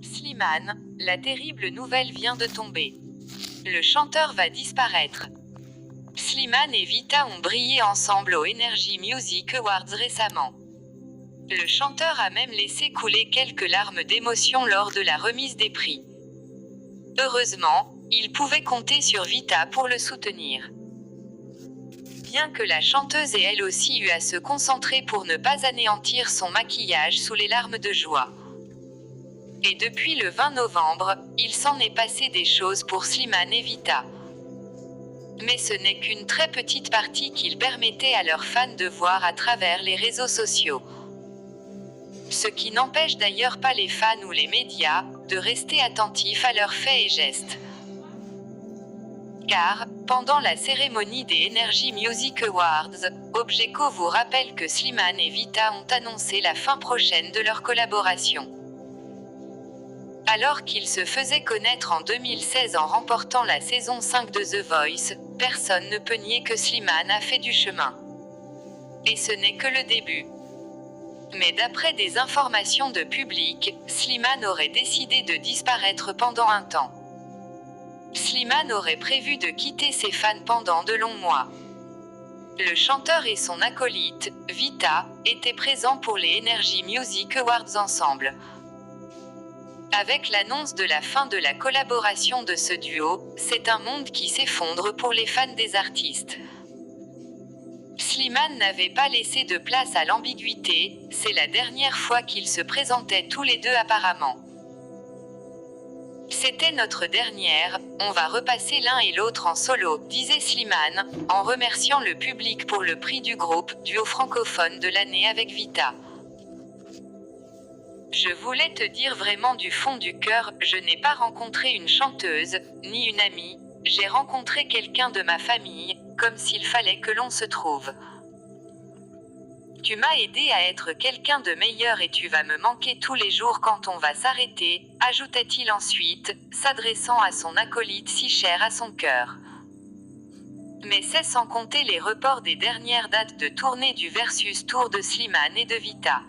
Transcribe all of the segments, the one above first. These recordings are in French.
Slimane, la terrible nouvelle vient de tomber. Le chanteur va disparaître. Slimane et Vita ont brillé ensemble aux Energy Music Awards récemment. Le chanteur a même laissé couler quelques larmes d'émotion lors de la remise des prix. Heureusement, il pouvait compter sur Vita pour le soutenir. Bien que la chanteuse ait elle aussi eu à se concentrer pour ne pas anéantir son maquillage sous les larmes de joie. Et depuis le 20 novembre, il s'en est passé des choses pour Slimane et Vita. Mais ce n'est qu'une très petite partie qu'ils permettaient à leurs fans de voir à travers les réseaux sociaux. Ce qui n'empêche d'ailleurs pas les fans ou les médias de rester attentifs à leurs faits et gestes. Car, pendant la cérémonie des Energy Music Awards, Objeco vous rappelle que Slimane et Vita ont annoncé la fin prochaine de leur collaboration. Alors qu'ils se faisaient connaître en 2016 en remportant la saison 5 de The Voice, personne ne peut nier que Slimane a fait du chemin. Et ce n'est que le début. Mais d'après des informations de Public, Slimane aurait décidé de disparaître pendant un temps. Slimane aurait prévu de quitter ses fans pendant de longs mois. Le chanteur et son acolyte, Vita, étaient présents pour les Energy Music Awards ensemble. Avec l'annonce de la fin de la collaboration de ce duo, c'est un monde qui s'effondre pour les fans des artistes. Slimane n'avait pas laissé de place à l'ambiguïté, c'est la dernière fois qu'ils se présentaient tous les deux apparemment. C'était notre dernière, on va repasser l'un et l'autre en solo, disait Slimane, en remerciant le public pour le prix du groupe, duo francophone de l'année avec Vita. Je voulais te dire vraiment du fond du cœur, je n'ai pas rencontré une chanteuse, ni une amie, j'ai rencontré quelqu'un de ma famille, comme s'il fallait que l'on se trouve. Tu m'as aidé à être quelqu'un de meilleur et tu vas me manquer tous les jours quand on va s'arrêter, ajouta-t-il ensuite, s'adressant à son acolyte si cher à son cœur. Mais c'est sans compter les reports des dernières dates de tournée du Versus Tour de Slimane et de Vita.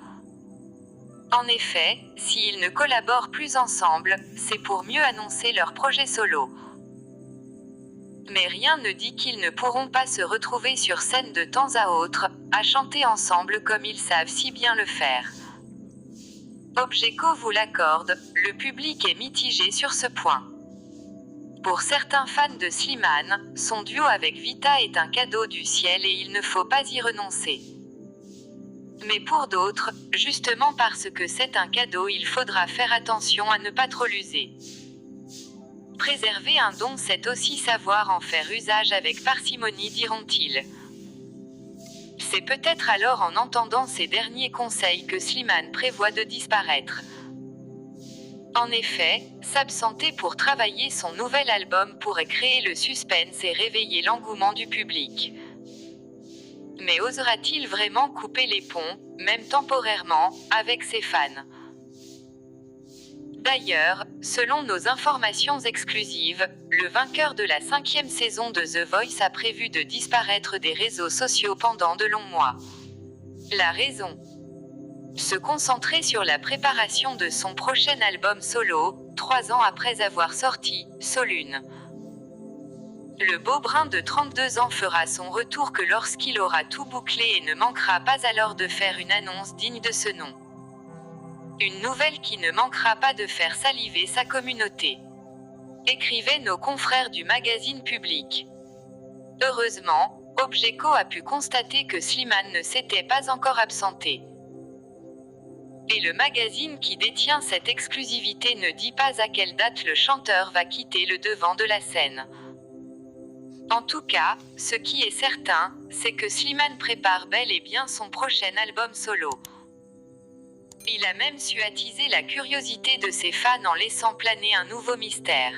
En effet, s'ils ne collaborent plus ensemble, c'est pour mieux annoncer leur projet solo. Mais rien ne dit qu'ils ne pourront pas se retrouver sur scène de temps à autre, à chanter ensemble comme ils savent si bien le faire. Objeco vous l'accorde, le public est mitigé sur ce point. Pour certains fans de Slimane, son duo avec Vita est un cadeau du ciel et il ne faut pas y renoncer. Mais pour d'autres, justement parce que c'est un cadeau, il faudra faire attention à ne pas trop l'user. Préserver un don, c'est aussi savoir en faire usage avec parcimonie, diront-ils. C'est peut-être alors en entendant ces derniers conseils que Slimane prévoit de disparaître. En effet, s'absenter pour travailler son nouvel album pourrait créer le suspense et réveiller l'engouement du public. Mais osera-t-il vraiment couper les ponts, même temporairement, avec ses fans ? D'ailleurs, selon nos informations exclusives, le vainqueur de la 5e saison de The Voice a prévu de disparaître des réseaux sociaux pendant de longs mois. La raison ? Se concentrer sur la préparation de son prochain album solo, 3 ans après avoir sorti « Solune ». Le beau brun de 32 ans fera son retour que lorsqu'il aura tout bouclé et ne manquera pas alors de faire une annonce digne de ce nom. Une nouvelle qui ne manquera pas de faire saliver sa communauté. Écrivaient nos confrères du magazine Public. Heureusement, Objeco a pu constater que Slimane ne s'était pas encore absenté. Et le magazine qui détient cette exclusivité ne dit pas à quelle date le chanteur va quitter le devant de la scène. En tout cas, ce qui est certain, c'est que Slimane prépare bel et bien son prochain album solo. Il a même su attiser la curiosité de ses fans en laissant planer un nouveau mystère.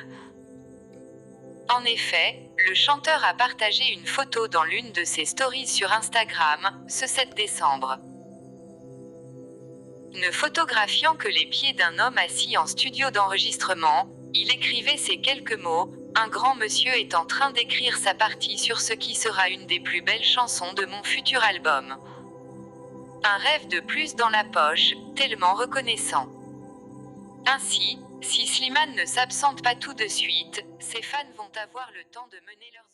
En effet, le chanteur a partagé une photo dans l'une de ses stories sur Instagram, ce 7 décembre. Ne photographiant que les pieds d'un homme assis en studio d'enregistrement, il écrivait ces quelques mots: « Un grand monsieur est en train d'écrire sa partie sur ce qui sera une des plus belles chansons de mon futur album. Un rêve de plus dans la poche, tellement reconnaissant. » Ainsi, si Slimane ne s'absente pas tout de suite, ses fans vont avoir le temps de mener leurs